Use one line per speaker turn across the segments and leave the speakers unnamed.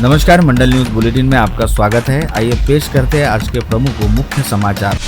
नमस्कार, मंडल news bulletin में आपका स्वागत है। आइए पेश करते हैं आज के प्रमुख व मुख्य समाचार।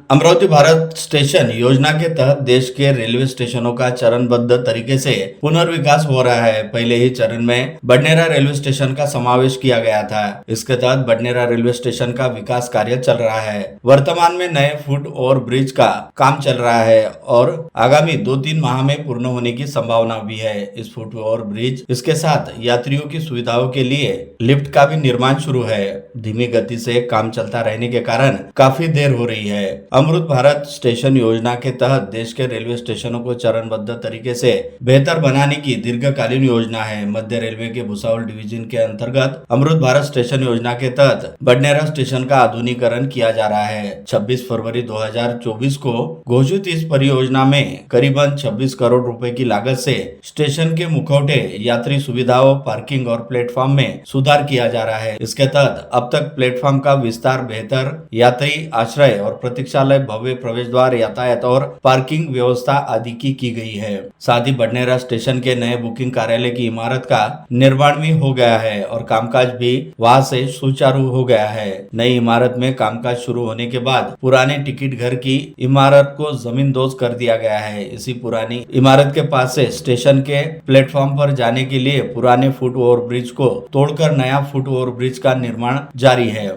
अमरावती भारत स्टेशन योजना के तहत देश के रेलवे स्टेशनों का चरणबद्ध तरीके से पुनर्विकास हो रहा है। पहले ही चरण में बडनेरा रेलवे स्टेशन का समावेश किया गया था। इसके तहत बडनेरा रेलवे स्टेशन का विकास कार्य चल रहा है। वर्तमान में नए फुट ओवर ब्रिज का काम चल रहा है और आगामी 2-3 माह में पूर्ण होने की संभावना भी है। इस फुट ओवर ब्रिज इसके साथ यात्रियों की सुविधाओं के लिए लिफ्ट का भी निर्माण शुरू है। धीमी गति से काम चलता रहने के कारण काफी देर हो रही है। अमृत भारत स्टेशन योजना के तहत देश के रेलवे स्टेशनों को चरणबद्ध तरीके से बेहतर बनाने की दीर्घकालीन योजना है। मध्य रेलवे के भुसावल डिवीजन के अंतर्गत अमृत भारत स्टेशन योजना के तहत बडनेरा स्टेशन का आधुनिकीकरण किया जा रहा है। 26 फरवरी 2024 को घोषित इस परियोजना में करीबन 26 करोड़ रुपए की लागत से स्टेशन के मुखौटे, यात्री सुविधाओं, पार्किंग और प्लेटफॉर्म में सुधार किया जा रहा है। इसके तहत अब तक प्लेटफॉर्म का विस्तार, बेहतर यात्री आश्रय और प्रतीक्षा भव्य प्रवेश द्वार, यातायात और पार्किंग व्यवस्था आदि की गई है। साथ ही बडनेरा स्टेशन के नए बुकिंग कार्यालय की इमारत का निर्माण भी हो गया है और कामकाज भी वहां से सुचारू हो गया है। नई इमारत में कामकाज शुरू होने के बाद पुराने टिकट घर की इमारत को जमींदोज कर दिया गया है। इसी पुरानी इमारत के पास से स्टेशन के प्लेटफॉर्म पर जाने के लिए पुराने फुट ओवर ब्रिज को तोड़कर नया फुट ओवर ब्रिज का निर्माण जारी है।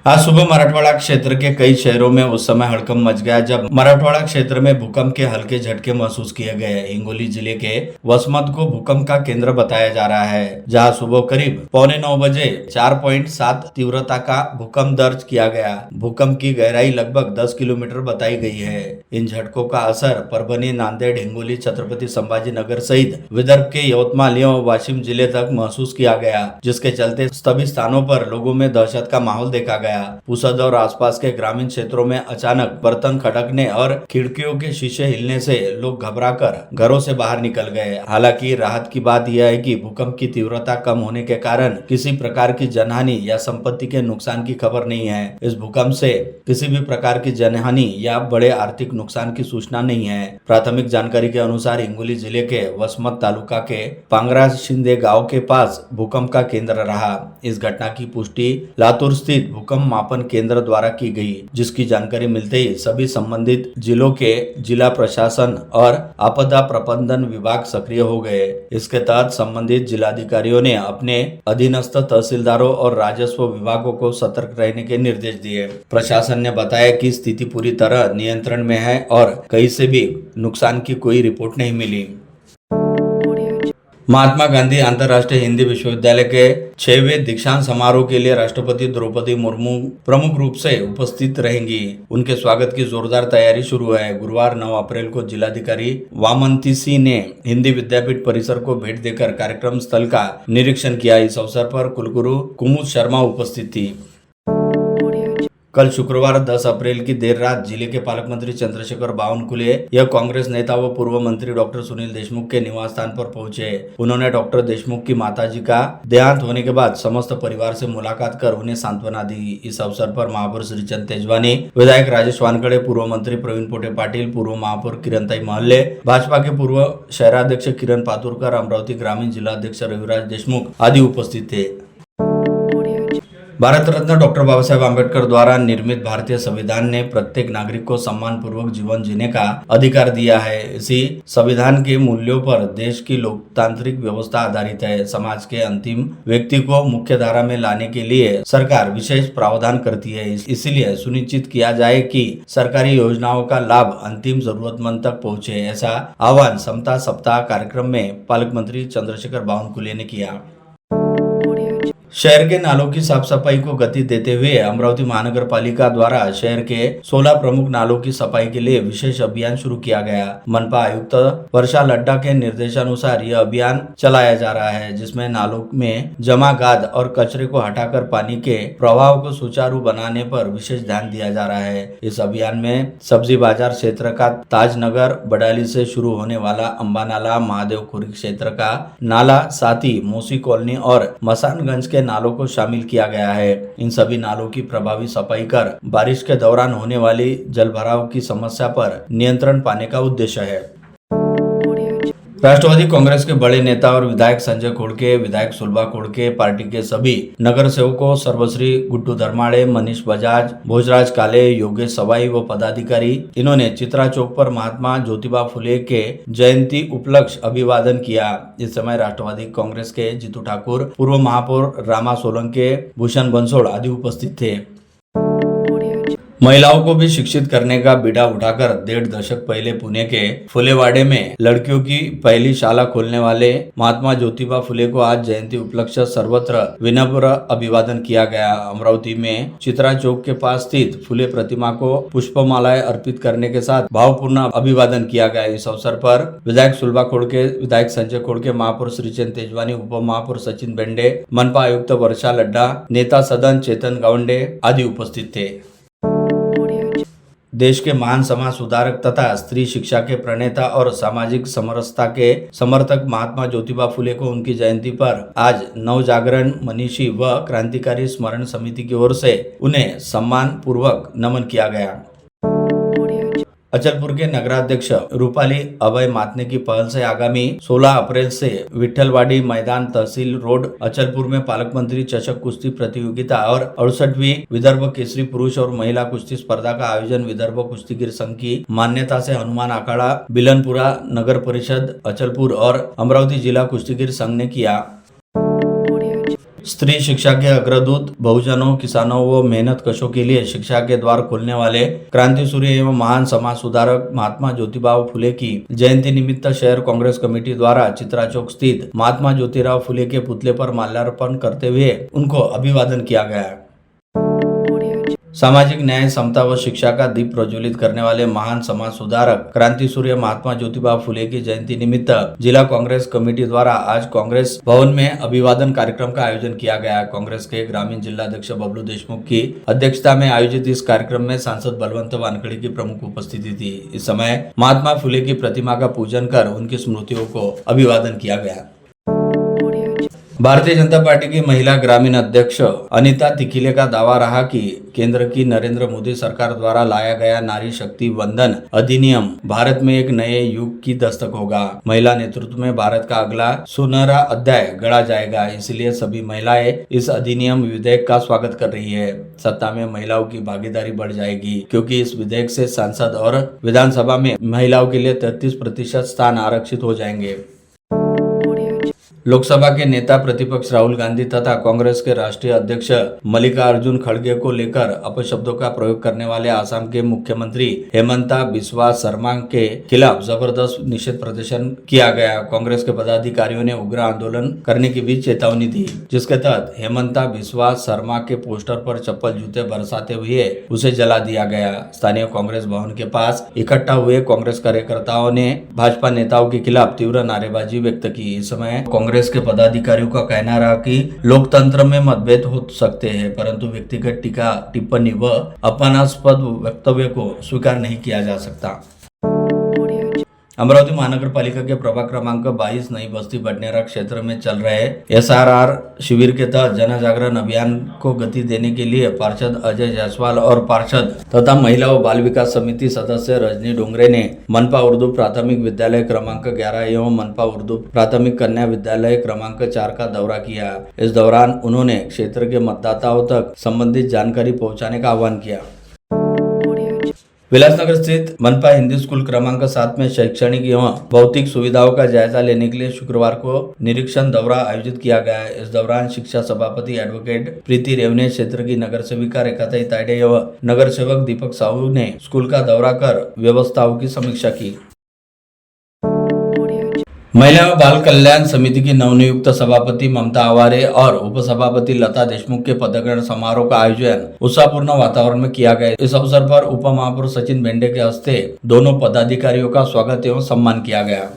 आज सुबह मराठवाड़ा क्षेत्र के कई शहरों में उस समय हड़कंप मच गया जब मराठवाड़ा क्षेत्र में भूकंप के हल्के झटके महसूस किए गए। हिंगोली जिले के वसमत को भूकंप का केंद्र बताया जा रहा है, जहां सुबह करीब 8:45 बजे 4.7 तीव्रता का भूकंप दर्ज किया गया। भूकंप की गहराई लगभग 10 किलोमीटर बताई गई है। इन झटकों का असर परभनी, नांदेड़, हिंगोली, छत्रपति संभाजी नगर सहित विदर्भ के यवतमाल एवं वाशिम जिले तक महसूस किया गया, जिसके चलते सभी स्थानों पर लोगों में दहशत का माहौल देखा गया। पुसद और आसपास के ग्रामीण क्षेत्रों में अचानक बर्तन खटकने और खिड़कियों के शीशे हिलने से लोग घबराकर घरों से बाहर निकल गए। हालांकि राहत की बात यह है कि भूकंप की तीव्रता कम होने के कारण किसी प्रकार की जनहानि या संपत्ति के नुकसान की खबर नहीं है। इस भूकंप से किसी भी प्रकार की जनहानि या बड़े आर्थिक नुकसान की सूचना नहीं है। प्राथमिक जानकारी के अनुसार हिंगोली जिले के वसमत तालुका के पांगरा शिंदे गांव के पास भूकंप का केंद्र रहा। इस घटना की पुष्टि लातूर स्थित भूकंप मापन केंद्र द्वारा की गई, जिसकी जानकारी मिलते ही सभी संबंधित जिलों के जिला प्रशासन और आपदा प्रबंधन विभाग सक्रिय हो गए। इसके तहत संबंधित जिलाधिकारियों ने अपने अधीनस्थ तहसीलदारों और राजस्व विभागों को सतर्क रहने के निर्देश दिए। प्रशासन ने बताया कि स्थिति पूरी तरह नियंत्रण में है और कहीं से भी नुकसान की कोई रिपोर्ट नहीं मिली। महात्मा गांधी अंतर्राष्ट्रीय हिंदी विश्वविद्यालय के 6वें दीक्षांत समारोह के लिए राष्ट्रपति द्रौपदी मुर्मू प्रमुख रूप से उपस्थित रहेंगी। उनके स्वागत की जोरदार तैयारी शुरू है। गुरुवार 9 अप्रैल को जिलाधिकारी वामंती सिंह ने हिंदी विद्यापीठ परिसर को भेंट देकर कार्यक्रम स्थल का निरीक्षण किया। इस अवसर पर कुलगुरु कुमुद शर्मा उपस्थित थी। कल शुक्रवार 10 अप्रैल की देर रात जिले के पालक मंत्री चंद्रशेखर बावनकुले यह कांग्रेस नेता व पूर्व मंत्री डॉक्टर सुनील देशमुख के निवास स्थान पर पहुंचे। उन्होंने डॉक्टर देशमुख की माताजी का देहांत होने के बाद समस्त परिवार से मुलाकात कर उन्हें सांत्वना दी। इस अवसर पर महापौर श्रीचंद तेजवानी, विधायक राजेश वानखड़े, पूर्व मंत्री प्रवीण पोटे पाटिल, पूर्व महापौर किरणताई महल्ले, भाजपा के पूर्व शहराध्यक्ष किरण पातुरकर, अमरावती ग्रामीण जिलाध्यक्ष रविराज देशमुख आदि उपस्थित थे। भारत रत्न डॉक्टर बाबा साहेब आम्बेडकर द्वारा निर्मित भारतीय संविधान ने प्रत्येक नागरिक को सम्मान पूर्वक जीवन जीने का अधिकार दिया है। इसी संविधान के मूल्यों पर देश की लोकतांत्रिक व्यवस्था आधारित है। समाज के अंतिम व्यक्ति को मुख्य धारा में लाने के लिए सरकार विशेष प्रावधान करती है। इसलिए सुनिश्चित किया जाए कि सरकारी योजनाओं का लाभ अंतिम जरूरतमंद तक पहुँचे। ऐसा आह्वान समता सप्ताह कार्यक्रम में पालक मंत्री चंद्रशेखर बावनकुले ने किया। शहर के नालों की साफ सफाई को गति देते हुए अमरावती महानगर पालिका द्वारा शहर के 16 प्रमुख नालों की सफाई के लिए विशेष अभियान शुरू किया गया। मनपा आयुक्त वर्षा लड्डा के निर्देशानुसार यह अभियान चलाया जा रहा है, जिसमें नालों में जमा गाद और कचरे को हटाकर पानी के प्रवाह को सुचारू बनाने पर विशेष ध्यान दिया जा रहा है। इस अभियान में सब्जी बाजार क्षेत्र का ताजनगर बडाली से शुरू होने वाला अंबा नाला, महादेवखुरी क्षेत्र का नाला, साथ ही मोसी कॉलोनी और मसानगंज के नालों को शामिल किया गया है। इन सभी नालों की प्रभावी सफाई कर बारिश के दौरान होने वाली जलभराव की समस्या पर नियंत्रण पाने का उद्देश्य है। राष्ट्रवादी कांग्रेस के बड़े नेता और विधायक संजय खोड़के, विधायक सुलभा खोड़के, पार्टी के सभी नगर सेवकों सर्वश्री गुड्डू धर्माड़े, मनीष बजाज, भोजराज काले, योगेश सवाई व पदाधिकारी इन्होंने चित्रा चौक पर महात्मा ज्योतिबा फुले के जयंती उपलक्ष्य अभिवादन किया। इस समय राष्ट्रवादी कांग्रेस के जीतू ठाकुर, पूर्व महापौर रामा सोलंके, भूषण बंसोड़ आदि उपस्थित थे। महिलाओं को भी शिक्षित करने का बीड़ा उठाकर 1.5 दशक पहले पुणे के फुलेवाड़े में लड़कियों की पहली शाला खोलने वाले महात्मा ज्योतिबा फुले को आज जयंती उपलक्ष्य सर्वत्र विनम्र अभिवादन किया गया। अमरावती में चित्रा चौक के पास स्थित फुले प्रतिमा को पुष्पमालाएं अर्पित करने के साथ भावपूर्ण अभिवादन किया गया। इस अवसर पर विधायक सुलभा खोड़के, विधायक संजय खोड़के, महापौर श्रीचंद तेजवानी, उप महापौर सचिन बेंडे, मनपा आयुक्त वर्षा लड्डा, नेता सदन चेतन गावंडे आदि उपस्थित थे। देश के महान समाज सुधारक तथा स्त्री शिक्षा के प्रणेता और सामाजिक समरसता के समर्थक महात्मा ज्योतिबा फुले को उनकी जयंती पर आज नव जागरण मनीषी व क्रांतिकारी स्मरण समिति की ओर से उन्हें सम्मान पूर्वक नमन किया गया। अचलपुर के नगराध्यक्ष रूपाली अभय मातने की पहल से आगामी 16 अप्रैल से विठलवाड़ी मैदान तहसील रोड अचलपुर में पालक मंत्री चषक कुश्ती प्रतियोगिता और 68वीं विदर्भ केसरी पुरुष और महिला कुश्ती स्पर्धा का आयोजन विदर्भ कुश्तीगीर संघ की मान्यता से हनुमान अखाड़ा, बिलनपुरा नगर परिषद अचलपुर और अमरावती जिला कुश्तीगीर संघ ने किया। स्त्री शिक्षा के अग्रदूत, बहुजनों, किसानों व मेहनत कशों के लिए शिक्षा के द्वार खोलने वाले क्रांति सूर्य एवं महान समाज सुधारक महात्मा ज्योतिबा फुले की जयंती निमित्त शहर कांग्रेस कमेटी द्वारा चित्रा चौक स्थित महात्मा ज्योतिराव फुले के पुतले पर माल्यार्पण करते हुए उनको अभिवादन किया गया। सामाजिक न्याय, समता व शिक्षा का दीप प्रज्वलित करने वाले महान समाज सुधारक क्रांति सूर्य महात्मा ज्योतिबा फुले की जयंती निमित्त जिला कांग्रेस कमेटी द्वारा आज कांग्रेस भवन में अभिवादन कार्यक्रम का आयोजन किया गया। कांग्रेस के ग्रामीण जिला अध्यक्ष बबलू देशमुख की अध्यक्षता में आयोजित इस कार्यक्रम में सांसद बलवंत वानखड़े की प्रमुख उपस्थिति थी। इस समय महात्मा फुले की प्रतिमा का पूजन कर उनकी स्मृतियों को अभिवादन किया गया। भारतीय जनता पार्टी की महिला ग्रामीण अध्यक्ष अनीता तिखिले का दावा रहा कि केंद्र की नरेंद्र मोदी सरकार द्वारा लाया गया नारी शक्ति वंदन अधिनियम भारत में एक नए युग की दस्तक होगा। महिला नेतृत्व में भारत का अगला सुनहरा अध्याय गढ़ा जाएगा। इसलिए सभी महिलाएं इस अधिनियम विधेयक का स्वागत कर रही है। सत्ता में महिलाओं की भागीदारी बढ़ जाएगी क्योंकि इस विधेयक से संसद और विधानसभा में महिलाओं के लिए 33% स्थान आरक्षित हो जाएंगे। लोकसभा के नेता प्रतिपक्ष राहुल गांधी तथा कांग्रेस के राष्ट्रीय अध्यक्ष मल्लिकार्जुन खड़गे को लेकर अपशब्दों का प्रयोग करने वाले आसाम के मुख्यमंत्री हेमंता बिस्वा शर्मा के खिलाफ जबरदस्त निषेध प्रदर्शन किया गया। कांग्रेस के पदाधिकारियों ने उग्र आंदोलन करने की भी चेतावनी दी, जिसके तहत हेमंता बिस्वा शर्मा के पोस्टर पर चप्पल जूते बरसाते हुए उसे जला दिया गया। स्थानीय कांग्रेस भवन के पास इकट्ठा हुए कांग्रेस कार्यकर्ताओं ने भाजपा नेताओं के खिलाफ तीव्र नारेबाजी व्यक्त की। इस समय कांग्रेस के पदाधिकारियों का कहना रहा कि लोकतंत्र में मतभेद हो सकते हैं, परंतु व्यक्तिगत टीका, टिप्पणी व अपमानास्पद वक्तव्य को स्वीकार नहीं किया जा सकता। अमरावती महानगर पालिका के प्रभाग क्रमांक 22 नई बस्ती बडनेरा क्षेत्र में चल रहे SRR शिविर के तहत जन जागरण अभियान को गति देने के लिए पार्षद अजय जायसवाल और पार्षद तथा महिला व बाल विकास समिति सदस्य रजनी डोंगरे ने मनपा उर्दू प्राथमिक विद्यालय क्रमांक 11 एवं मनपा उर्दू प्राथमिक कन्या विद्यालय क्रमांक 4 का दौरा किया। इस दौरान उन्होंने क्षेत्र के मतदाताओं तक संबंधित जानकारी पहुँचाने का आह्वान किया। विलासनगर स्थित मनपा हिंदी स्कूल क्रमांक 7 में शैक्षणिक एवं भौतिक सुविधाओं का जायजा लेने के लिए शुक्रवार को निरीक्षण दौरा आयोजित किया गया। इस दौरान शिक्षा सभापति एडवोकेट प्रीति रेवने, क्षेत्र की नगर सेविका रेखाताई ताइडे एवं नगर सेवक दीपक साहू ने स्कूल का दौरा कर व्यवस्थाओं की समीक्षा की। महिला व बाल कल्याण समिति की नवनियुक्त सभापति ममता आवारे और उपसभापति लता देशमुख के पदग्रहण समारोह का आयोजन उत्साहपूर्ण वातावरण में किया गया। इस अवसर पर उप महापौर सचिन बेंडे के हस्ते दोनों पदाधिकारियों का स्वागत एवं सम्मान किया गया।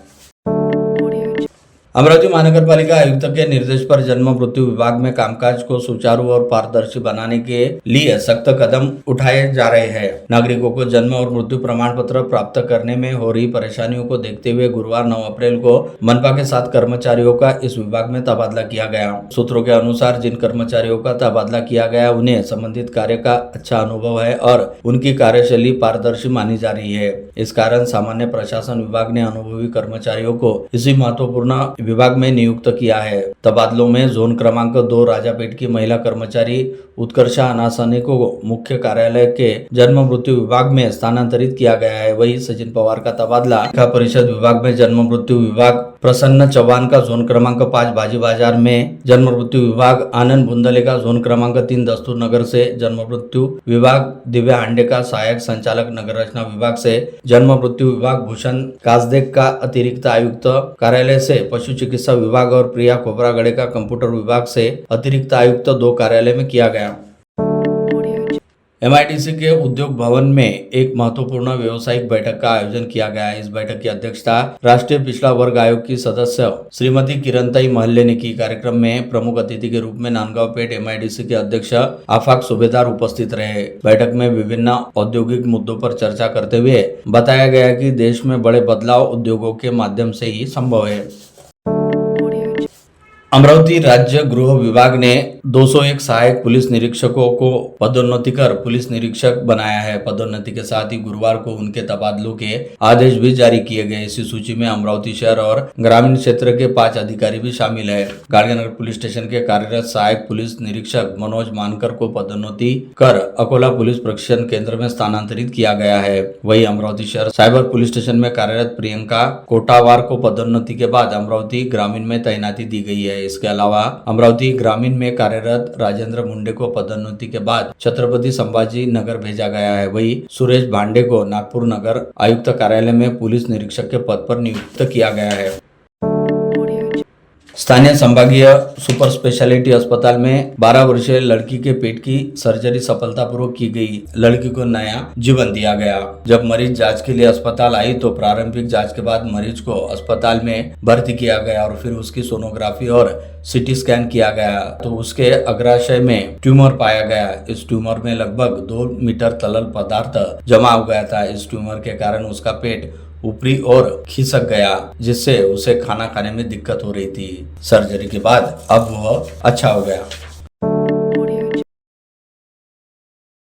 अमरावती महानगर पालिका आयुक्त के निर्देश पर जन्म मृत्यु विभाग में कामकाज को सुचारू और पारदर्शी बनाने के लिए सख्त कदम उठाए जा रहे हैं। नागरिकों को जन्म और मृत्यु प्रमाण पत्र प्राप्त करने में हो रही परेशानियों को देखते हुए गुरुवार 9 अप्रैल को मनपा के 7 कर्मचारियों का इस विभाग में तबादला किया गया। सूत्रों के अनुसार जिन कर्मचारियों का तबादला किया गया उन्हें संबंधित कार्य का अच्छा अनुभव है और उनकी कार्यशैली पारदर्शी मानी जा रही है। इस कारण सामान्य प्रशासन विभाग ने अनुभवी कर्मचारियों को इसी महत्वपूर्ण विभाग में नियुक्त किया है। तबादलों में जोन क्रमांक 2 राजापेट की महिला कर्मचारी उत्कर्षा अनासने को मुख्य कार्यालय के जन्म मृत्यु विभाग में स्थानांतरित किया गया है। वही सचिन पवार का तबादला लेखा परिषद विभाग में जन्म मृत्यु विभाग, प्रसन्न चौहान का जोन क्रमांक 5 बाजी बाजार में जन्म मृत्यु विभाग, आनंद बुंदले का जोन क्रमांक 3 दस्तूर नगर से जन्म मृत्यु विभाग, दिव्या हांडे का सहायक संचालक नगर रचना विभाग से जन्म मृत्यु विभाग, भूषण काजदेक का अतिरिक्त आयुक्त कार्यालय से पशु चिकित्सा विभाग और प्रिया खोबरागड़े का कंप्यूटर विभाग से अतिरिक्त आयुक्त 2 कार्यालय में किया गया। MIDC के उद्योग भवन में एक महत्वपूर्ण व्यवसायिक बैठक का आयोजन किया गया है। इस बैठक की अध्यक्षता राष्ट्रीय पिछड़ा वर्ग आयोग की सदस्य श्रीमती किरणताई महल्ले ने की। कार्यक्रम में प्रमुख अतिथि के रूप में नांदगांव पेठ MIDC के अध्यक्ष आफाक सूबेदार उपस्थित रहे। बैठक में विभिन्न औद्योगिक मुद्दों पर चर्चा करते हुए बताया गया कि देश में बड़े बदलाव उद्योगों के माध्यम से ही संभव है। अमरावती राज्य गृह विभाग ने 201 सहायक पुलिस निरीक्षकों को पदोन्नति कर पुलिस निरीक्षक बनाया है। पदोन्नति के साथ ही गुरुवार को उनके तबादलों के आदेश भी जारी किए गए। इसी सूची में अमरावती शहर और ग्रामीण क्षेत्र के 5 अधिकारी भी शामिल है। गाड़ियानगर पुलिस स्टेशन के कार्यरत सहायक पुलिस निरीक्षक मनोज मानकर को पदोन्नति कर अकोला पुलिस प्रशिक्षण केंद्र में स्थानांतरित किया गया है। वही अमरावती शहर साइबर पुलिस स्टेशन में कार्यरत प्रियंका कोटावार को पदोन्नति के बाद अमरावती ग्रामीण में तैनाती दी गई है। इसके अलावा अमरावती ग्रामीण में कार्यरत राजेंद्र मुंडे को पदोन्नति के बाद छत्रपति संभाजी नगर भेजा गया है। वही सुरेश भांडे को नागपुर नगर आयुक्त कार्यालय में पुलिस निरीक्षक के पद पर नियुक्त किया गया है। स्थानीय संभागीय सुपर स्पेशलिटी अस्पताल में 12 वर्षीय लड़की के पेट की सर्जरी सफलतापूर्वक की गई। लड़की को नया जीवन दिया गया। जब मरीज जांच के लिए अस्पताल आई तो प्रारंभिक जांच के बाद मरीज को अस्पताल में भर्ती किया गया और फिर उसकी सोनोग्राफी और CT स्कैन किया गया तो उसके अग्राशय में ट्यूमर पाया गया। इस ट्यूमर में लगभग 2 मीटर तरल पदार्थ जमा हो गया था। इस ट्यूमर के कारण उसका पेट ऊपरी ओर खिसक गया जिससे उसे खाना खाने में दिक्कत हो रही थी। सर्जरी के बाद अब वह अच्छा हो गया।